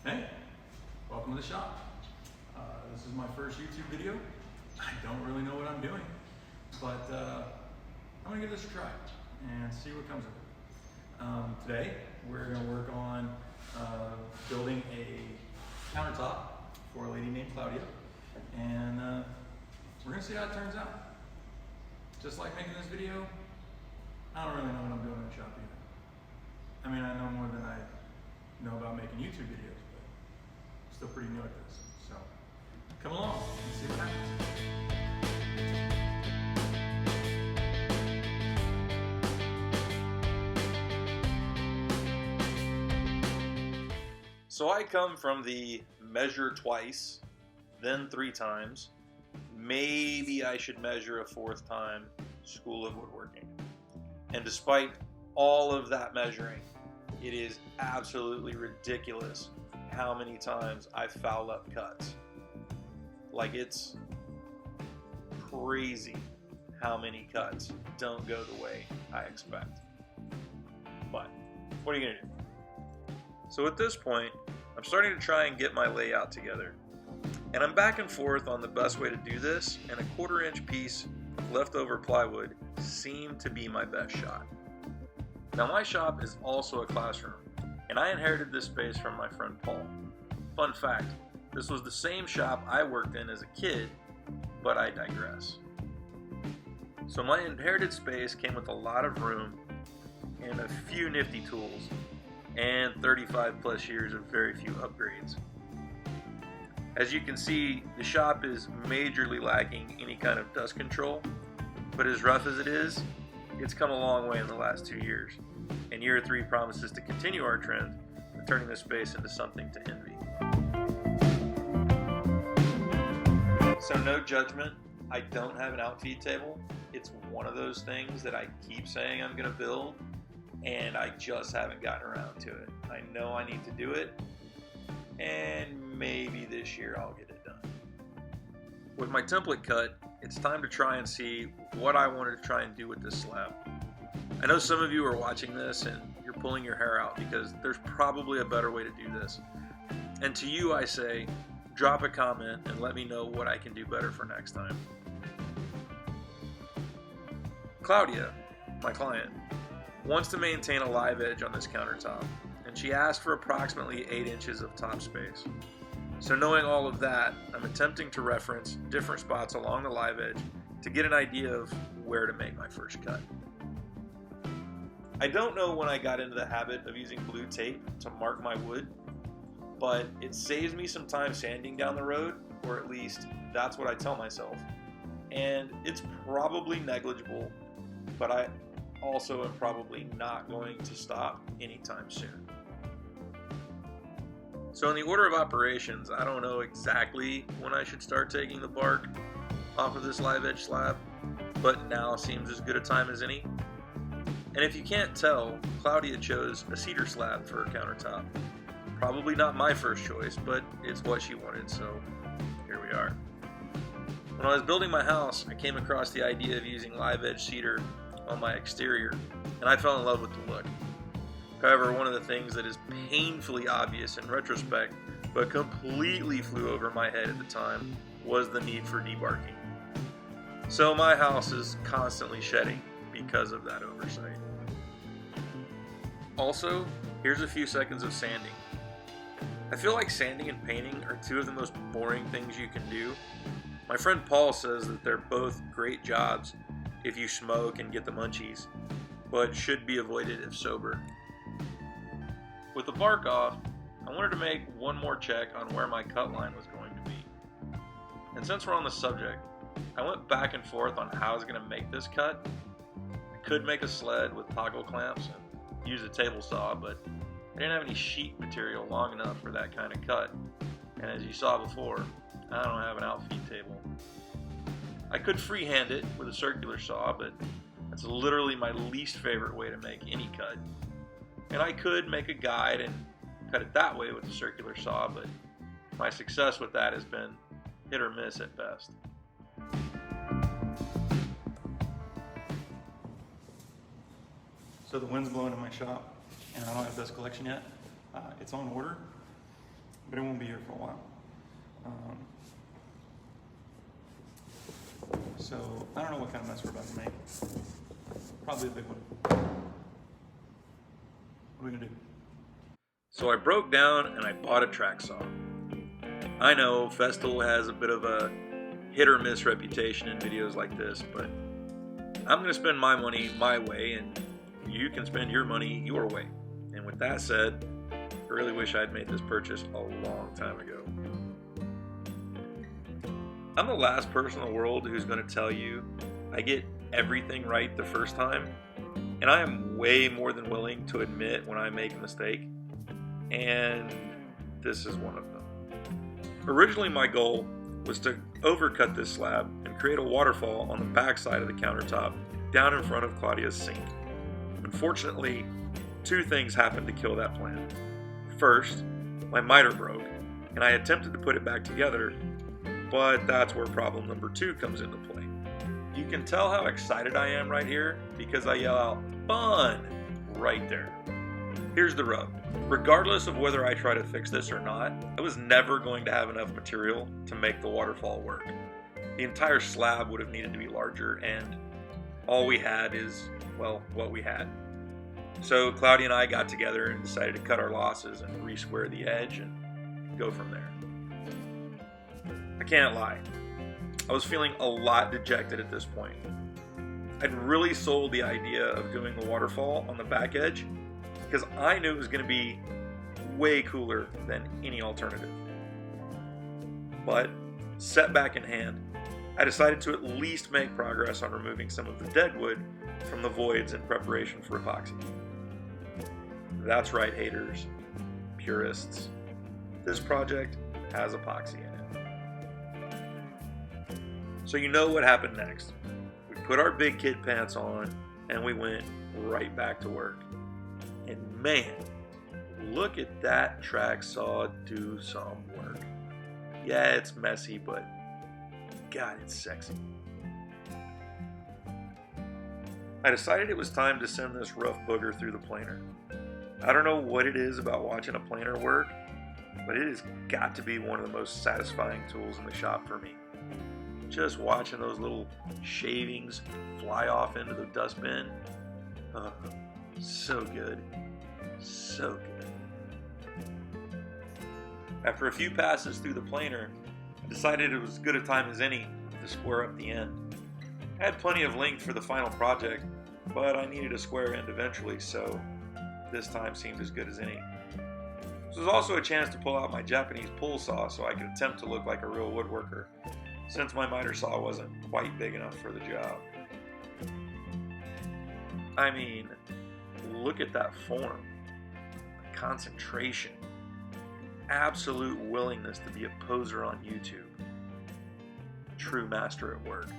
Hey, welcome to the shop. This is my first YouTube video. I don't really know what I'm doing, but I'm gonna give this a try and see what comes of it. Today, we're gonna work on building a countertop for a lady named Claudia, and we're gonna see how it turns out. Just like making this video, I don't really know what I'm doing in the shop either. I mean, I know more than I know about making YouTube videos, but I'm still pretty new at this. So come along and see what happens. So I come from the measure twice, then 3 times, maybe I should measure a 4th time school of woodworking. And despite all of that measuring, it is absolutely ridiculous how many times I foul up cuts. Like, it's crazy how many cuts don't go the way I expect. But what are you gonna do? So at this point, I'm starting to try and get my layout together. And I'm back and forth on the best way to do this, and a 1/4-inch piece of leftover plywood seemed to be my best shot. Now, my shop is also a classroom, and I inherited this space from my friend Paul. Fun fact, this was the same shop I worked in as a kid, but I digress. So my inherited space came with a lot of room and a few nifty tools, and 35 plus years of very few upgrades. As you can see, the shop is majorly lacking any kind of dust control, but as rough as it is, it's come a long way in the last 2 years, and year 3 promises to continue our trend of turning this space into something to envy. So no judgment, I don't have an outfeed table. It's one of those things that I keep saying I'm gonna build, and I just haven't gotten around to it. I know I need to do it, and maybe this year I'll get it done. With my template cut, it's time to try and see what I wanted to try and do with this slab. I know some of you are watching this and you're pulling your hair out because there's probably a better way to do this. And to you I say, drop a comment and let me know what I can do better for next time. Claudia, my client, wants to maintain a live edge on this countertop, and she asked for approximately 8 inches of top space. So knowing all of that, I'm attempting to reference different spots along the live edge to get an idea of where to make my first cut. I don't know when I got into the habit of using blue tape to mark my wood, but it saves me some time sanding down the road, or at least that's what I tell myself. And it's probably negligible, but I also am probably not going to stop anytime soon. So in the order of operations, I don't know exactly when I should start taking the bark off of this live edge slab, but now seems as good a time as any. And if you can't tell, Claudia chose a cedar slab for her countertop. Probably not my first choice, but it's what she wanted, so here we are. When I was building my house, I came across the idea of using live edge cedar on my exterior, and I fell in love with the look. However, one of the things that is painfully obvious in retrospect, but completely flew over my head at the time, was the need for debarking. So my house is constantly shedding because of that oversight. Also, here's a few seconds of sanding. I feel like sanding and painting are 2 of the most boring things you can do. My friend Paul says that they're both great jobs if you smoke and get the munchies, but should be avoided if sober. With the bark off, I wanted to make one more check on where my cut line was going to be. And since we're on the subject, I went back and forth on how I was going to make this cut. I could make a sled with toggle clamps and use a table saw, but I didn't have any sheet material long enough for that kind of cut. And as you saw before, I don't have an outfeed table. I could freehand it with a circular saw, but that's literally my least favorite way to make any cut. And I could make a guide and cut it that way with a circular saw, but my success with that has been hit or miss at best. So the wind's blowing in my shop, and I don't have dust collection yet. It's on order, but it won't be here for a while. So I don't know what kind of mess we're about to make. Probably a big one. What are we gonna do? So I broke down and I bought a track saw. I know Festool has a bit of a hit or miss reputation in videos like this, but I'm gonna spend my money my way, and you can spend your money your way. And with that said, I really wish I'd made this purchase a long time ago. I'm the last person in the world who's going to tell you I get everything right the first time, and I am way more than willing to admit when I make a mistake, and this is one of them. Originally, my goal was to overcut this slab and create a waterfall on the back side of the countertop down in front of Claudia's sink. Unfortunately, two things happened to kill that plan. First, my miter broke, and I attempted to put it back together, but that's where problem number 2 comes into play. You can tell how excited I am right here because I yell out, "Fun!" right there. Here's the rub. Regardless of whether I try to fix this or not, I was never going to have enough material to make the waterfall work. The entire slab would have needed to be larger, and all we had is, well, what we had. So Claudia and I got together and decided to cut our losses and re-square the edge and go from there. I can't lie, I was feeling a lot dejected at this point. I'd really sold the idea of doing the waterfall on the back edge because I knew it was going to be way cooler than any alternative. But, setback in hand, I decided to at least make progress on removing some of the dead wood from the voids in preparation for epoxy. That's right, haters, purists. This project has epoxy in it. So you know what happened next. We put our big kid pants on and we went right back to work. And man, look at that track saw do some work. Yeah, it's messy, but God, it's sexy. I decided it was time to send this rough booger through the planer. I don't know what it is about watching a planer work, but it has got to be one of the most satisfying tools in the shop for me. Just watching those little shavings fly off into the dustbin. So good. So good. After a few passes through the planer, I decided it was as good a time as any to square up the end. I had plenty of length for the final project, but I needed a square end eventually, so this time seemed as good as any. This was also a chance to pull out my Japanese pull saw so I could attempt to look like a real woodworker, since my miter saw wasn't quite big enough for the job. I mean, look at that form, concentration, absolute willingness to be a poser on YouTube. True master at work.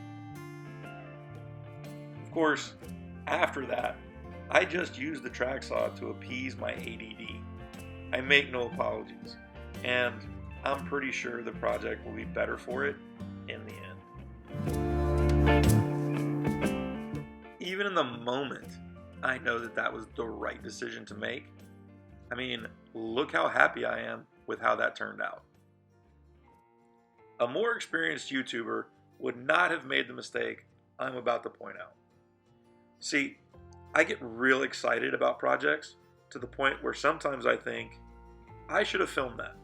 Of course, after that, I just used the track saw to appease my ADD. I make no apologies, and I'm pretty sure the project will be better for it in the end. Even in the moment, I know that was the right decision to make. I mean, look how happy I am with how that turned out. A more experienced YouTuber would not have made the mistake I'm about to point out. See, I get real excited about projects to the point where sometimes I think I should have filmed that.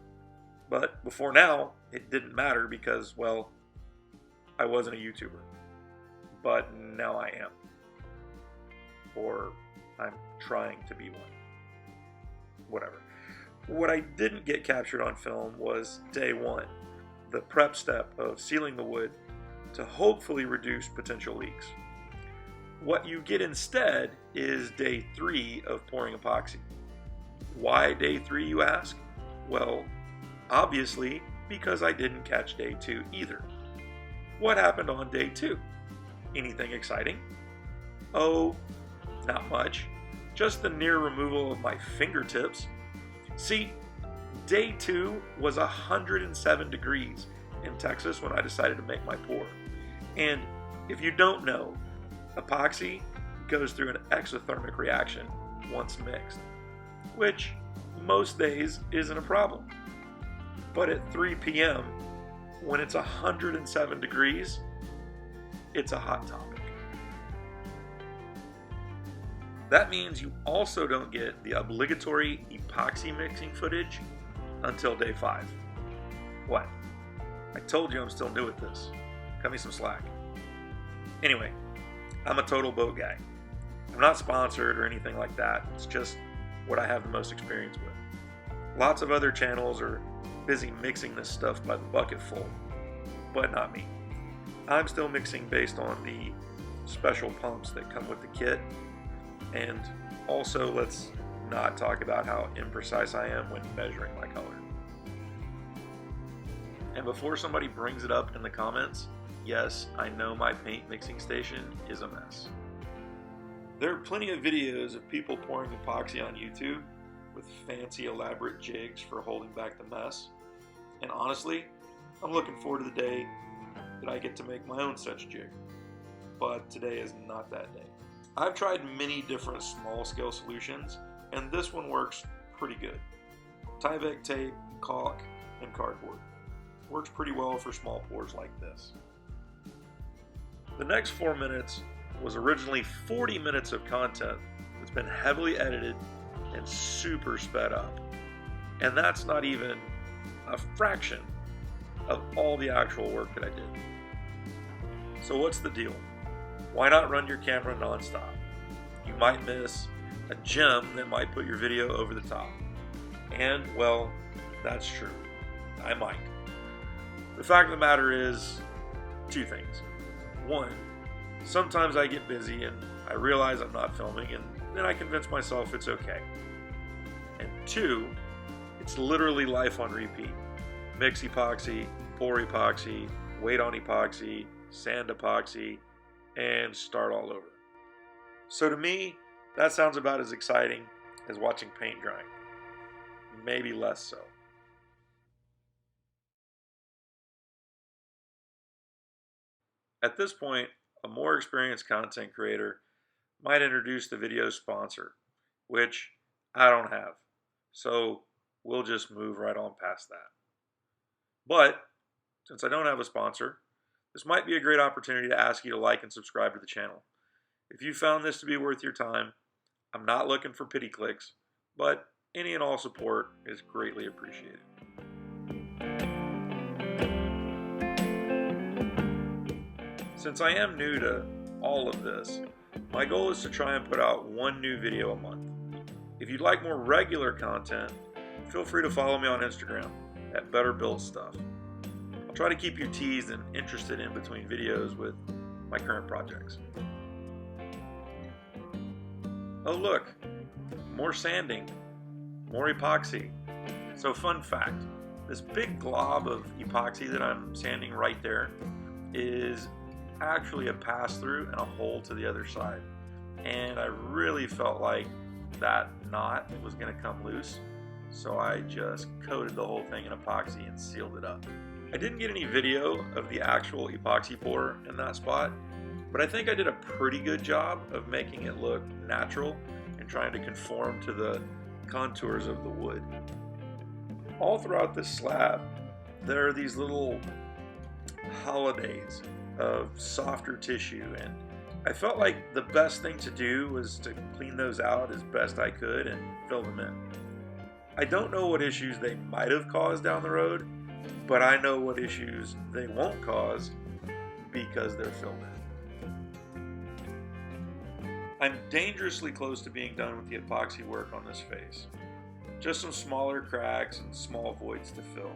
But before now, it didn't matter because, well, I wasn't a YouTuber. But now I am. Or I'm trying to be one. Whatever. What I didn't get captured on film was day 1, the prep step of sealing the wood to hopefully reduce potential leaks. What you get instead is day 3 of pouring epoxy. Why day 3, you ask? Well, obviously because I didn't catch day 2 either. What happened on day 2? Anything exciting? Oh, not much. Just the near removal of my fingertips. See, day 2 was 107 degrees in Texas when I decided to make my pour. And if you don't know, epoxy goes through an exothermic reaction once mixed, which most days isn't a problem. But at 3 p.m., when it's 107 degrees, it's a hot topic. That means you also don't get the obligatory epoxy mixing footage until day 5. What? I told you I'm still new at this. Cut me some slack. Anyway, I'm a total boat guy. I'm not sponsored or anything like that. It's just what I have the most experience with. Lots of other channels are busy mixing this stuff by the bucketful, but not me. I'm still mixing based on the special pumps that come with the kit. And also, let's not talk about how imprecise I am when measuring my color. And before somebody brings it up in the comments, yes, I know my paint mixing station is a mess. There are plenty of videos of people pouring epoxy on YouTube with fancy elaborate jigs for holding back the mess. And honestly, I'm looking forward to the day that I get to make my own such jig. But today is not that day. I've tried many different small-scale solutions, and this one works pretty good. Tyvek tape, caulk, and cardboard. Works pretty well for small pours like this. The next 4 minutes was originally 40 minutes of content that's been heavily edited and super sped up. And that's not even a fraction of all the actual work that I did. So what's the deal? Why not run your camera nonstop? You might miss a gem that might put your video over the top. And, well, that's true. I might. The fact of the matter is, 2 things. 1, sometimes I get busy and I realize I'm not filming, and then I convince myself it's okay. And 2, it's literally life on repeat. Mix epoxy, pour epoxy, wait on epoxy, sand epoxy, and start all over. So to me, that sounds about as exciting as watching paint drying. Maybe less so. At this point, a more experienced content creator might introduce the video's sponsor, which I don't have. So we'll just move right on past that. But since I don't have a sponsor, this might be a great opportunity to ask you to like and subscribe to the channel. If you found this to be worth your time, I'm not looking for pity clicks, but any and all support is greatly appreciated. Since I am new to all of this, my goal is to try and put out 1 new video a month. If you'd like more regular content, feel free to follow me on Instagram at Better Build Stuff. I'll try to keep you teased and interested in between videos with my current projects. Oh look, more sanding, more epoxy. So fun fact, this big glob of epoxy that I'm sanding right there is actually a pass-through and a hole to the other side. And I really felt like that knot was going to come loose, so I just coated the whole thing in epoxy and sealed it up. I didn't get any video of the actual epoxy pour in that spot, but I think I did a pretty good job of making it look natural and trying to conform to the contours of the wood. All throughout this slab, there are these little holidays of softer tissue, and I felt like the best thing to do was to clean those out as best I could and fill them in. I don't know what issues they might have caused down the road, but I know what issues they won't cause because they're filled in. I'm dangerously close to being done with the epoxy work on this face. Just some smaller cracks and small voids to fill.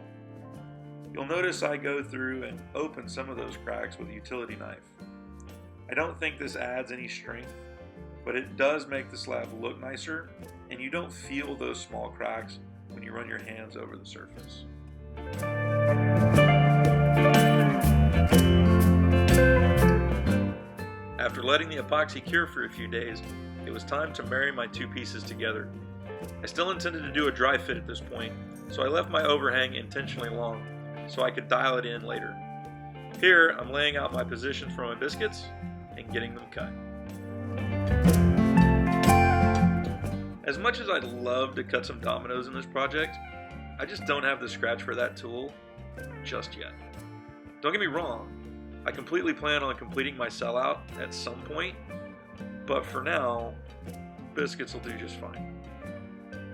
You'll notice I go through and open some of those cracks with a utility knife. I don't think this adds any strength, but it does make the slab look nicer, and you don't feel those small cracks when you run your hands over the surface. After letting the epoxy cure for a few days, it was time to marry my 2 pieces together. I still intended to do a dry fit at this point, so I left my overhang intentionally long so I could dial it in later. Here, I'm laying out my positions for my biscuits and getting them cut. As much as I'd love to cut some dominoes in this project, I just don't have the scratch for that tool just yet. Don't get me wrong, I completely plan on completing my sellout at some point, but for now, biscuits will do just fine.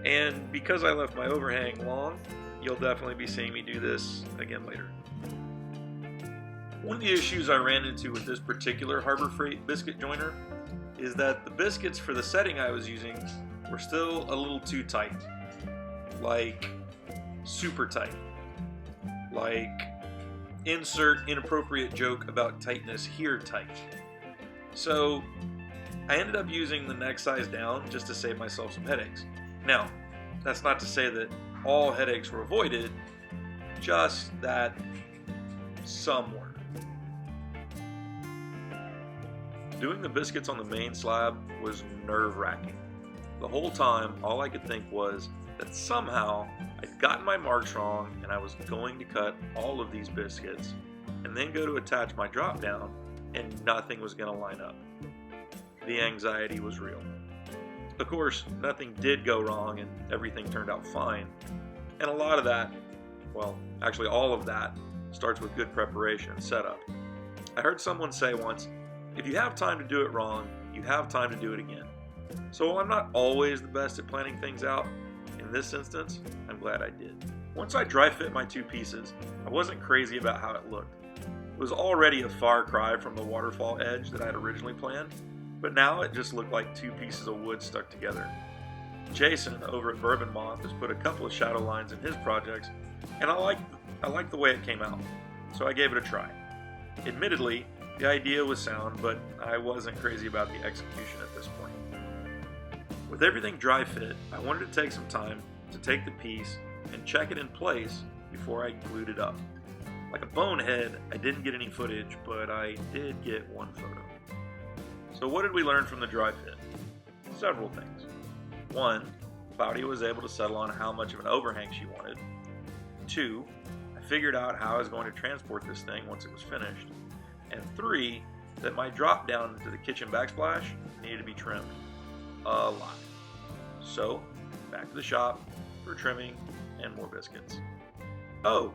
And because I left my overhang long, you'll definitely be seeing me do this again later. One of the issues I ran into with this particular Harbor Freight biscuit joiner is that the biscuits for the setting I was using were still a little too tight. Like, super tight. Like, insert inappropriate joke about tightness here tight. So, I ended up using the next size down just to save myself some headaches. Now, that's not to say that all headaches were avoided, just that some were. Doing the biscuits on the main slab was nerve-wracking. The whole time, all I could think was that somehow I'd gotten my marks wrong and I was going to cut all of these biscuits and then go to attach my drop down and nothing was going to line up. The anxiety was real. Of course, nothing did go wrong and everything turned out fine. And a lot of that, well, actually all of that, starts with good preparation and setup. I heard someone say once, if you have time to do it wrong, you have time to do it again. So while I'm not always the best at planning things out, in this instance, I'm glad I did. Once I dry fit my two pieces, I wasn't crazy about how it looked. It was already a far cry from the waterfall edge that I had originally planned, but now it just looked like two pieces of wood stuck together. Jason over at Bourbon Moth has put a couple of shadow lines in his projects, and I like the way it came out, so I gave it a try. Admittedly, the idea was sound, but I wasn't crazy about the execution at this point. With everything dry fit, I wanted to take some time to take the piece and check it in place before I glued it up. Like a bonehead, I didn't get any footage, but I did get one photo. So what did we learn from the dry fit? Several things. One, Claudia was able to settle on how much of an overhang she wanted. Two, I figured out how I was going to transport this thing once it was finished. And three, that my drop down into the kitchen backsplash needed to be trimmed. A lot. So, back to the shop for trimming and more biscuits. Oh,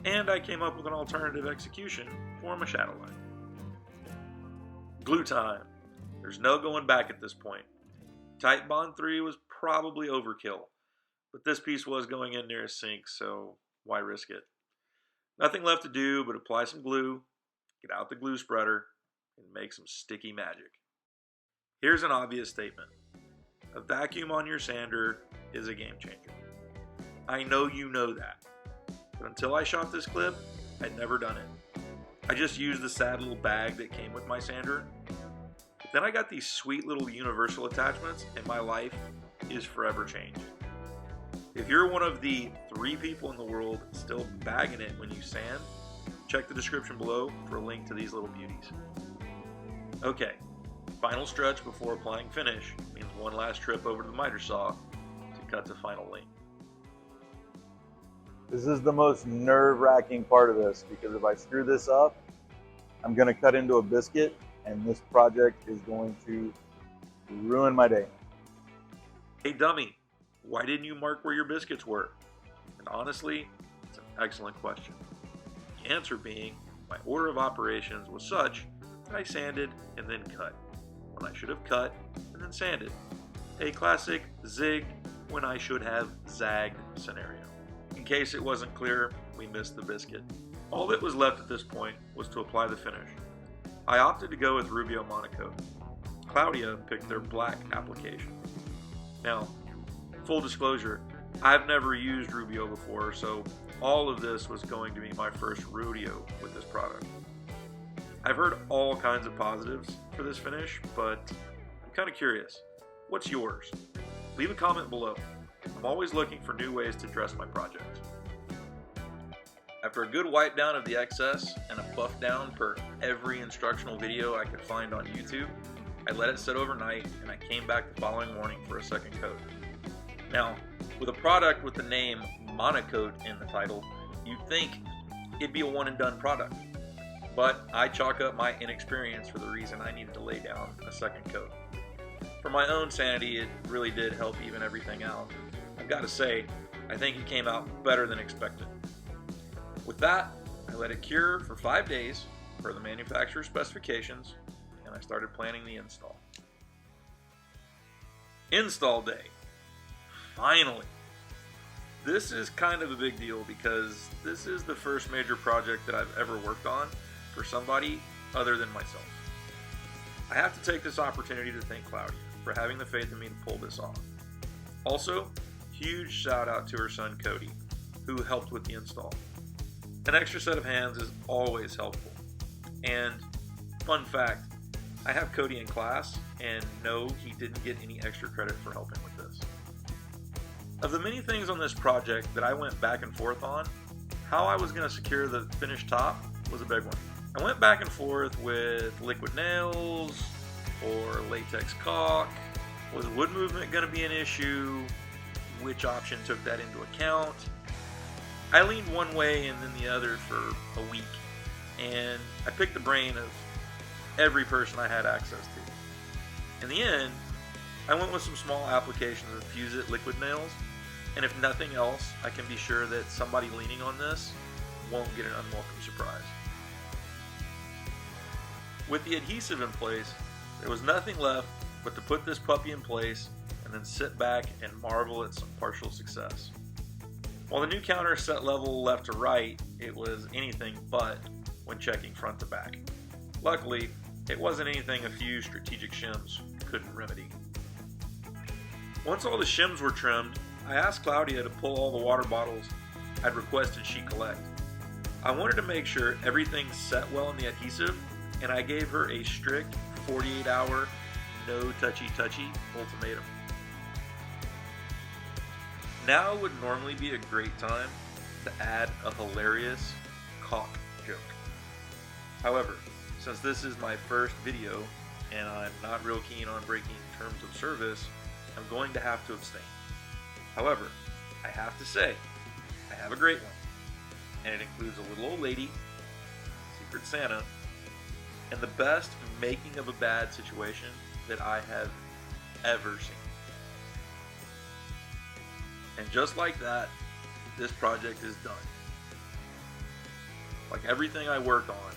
and I came up with an alternative execution for my shadow line. Glue time. There's no going back at this point. Tight Bond 3 was probably overkill, but this piece was going in near a sink, so why risk it? Nothing left to do but apply some glue, get out the glue spreader, and make some sticky magic. Here's an obvious statement. A vacuum on your sander is a game changer. I know you know that, but until I shot this clip, I'd never done it. I just used the sad little bag that came with my sander. But then I got these sweet little universal attachments, and my life is forever changed. If you're one of the 3 people in the world still bagging it when you sand, check the description below for a link to these little beauties. Okay, final stretch before applying finish means one last trip over to the miter saw to cut to final length. This is the most nerve-wracking part of this, because if I screw this up, I'm going to cut into a biscuit, and this project is going to ruin my day. Hey dummy, why didn't you mark where your biscuits were? And honestly, it's an excellent question. The answer being, my order of operations was such that I sanded and then cut, when I should have cut and then sanded. A classic zig when I should have zagged scenario. In case it wasn't clear, we missed the biscuit. All that was left at this point was to apply the finish. I opted to go with Rubio Monocoat. Claudia picked their black application. Now, full disclosure, I've never used Rubio before, so all of this was going to be my first rodeo with this product. I've heard all kinds of positives for this finish, but I'm kind of curious. What's yours? Leave a comment below. I'm always looking for new ways to dress my projects. After a good wipe down of the excess and a buff down per every instructional video I could find on YouTube, I let it sit overnight and I came back the following morning for a second coat. Now, with a product with the name Monocoat in the title, you'd think it'd be a one and done product. But I chalk up my inexperience for the reason I needed to lay down a second coat. For my own sanity, it really did help even everything out. I've got to say, I think it came out better than expected. With that, I let it cure for 5 days per the manufacturer's specifications, and I started planning the install. Install day. Finally. This is kind of a big deal because this is the first major project that I've ever worked on for somebody other than myself. I have to take this opportunity to thank Claudia for having the faith in me to pull this off. Also, huge shout out to her son Cody, who helped with the install. An extra set of hands is always helpful. And fun fact, I have Cody in class, and no, he didn't get any extra credit for helping with this. Of the many things on this project that I went back and forth on, how I was going to secure the finished top was a big one. I went back and forth with liquid nails or latex caulk. Was wood movement going to be an issue? Which option took that into account? I leaned one way and then the other for a week, and I picked the brain of every person I had access to. In the end, I went with some small applications of Fuse-It liquid nails, and if nothing else, I can be sure that somebody leaning on this won't get an unwelcome surprise. With the adhesive in place, there was nothing left but to put this puppy in place and then sit back and marvel at some partial success. While the new counter set level left to right, it was anything but when checking front to back. Luckily, it wasn't anything a few strategic shims couldn't remedy. Once all the shims were trimmed, I asked Claudia to pull all the water bottles I'd requested she collect. I wanted to make sure everything set well in the adhesive, and I gave her a strict 48-hour no touchy-touchy ultimatum. Now would normally be a great time to add a hilarious caulk joke. However, since this is my first video and I'm not real keen on breaking terms of service, I'm going to have to abstain. However, I have to say, I have a great one, and it includes a little old lady, Secret Santa, and the best making of a bad situation that I have ever seen. And just like that, this project is done. Like everything I worked on,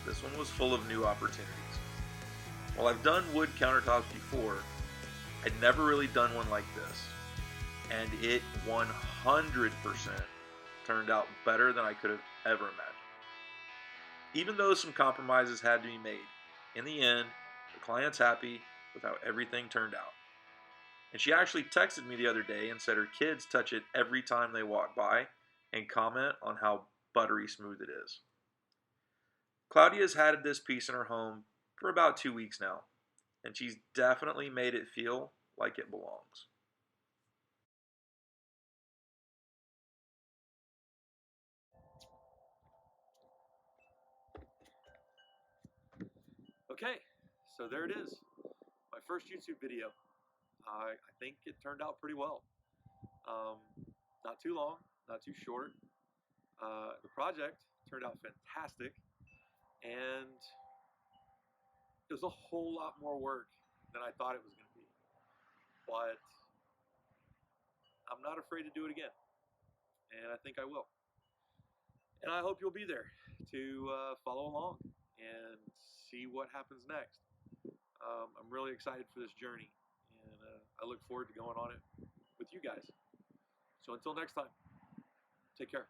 this one was full of new opportunities. While I've done wood countertops before, I'd never really done one like this. And it 100% turned out better than I could have ever imagined. Even though some compromises had to be made, in the end, the client's happy with how everything turned out. And she actually texted me the other day and said her kids touch it every time they walk by and comment on how buttery smooth it is. Claudia's had this piece in her home for about 2 weeks now, and she's definitely made it feel like it belongs. Okay, so there it is. My first YouTube video. I think it turned out pretty well. Not too long, not too short. The project turned out fantastic, and it was a whole lot more work than I thought it was going to be. But I'm not afraid to do it again, and I think I will. And I hope you'll be there to follow along and see what happens next. I'm really excited for this journey, and I look forward to going on it with you guys. So until next time, take care.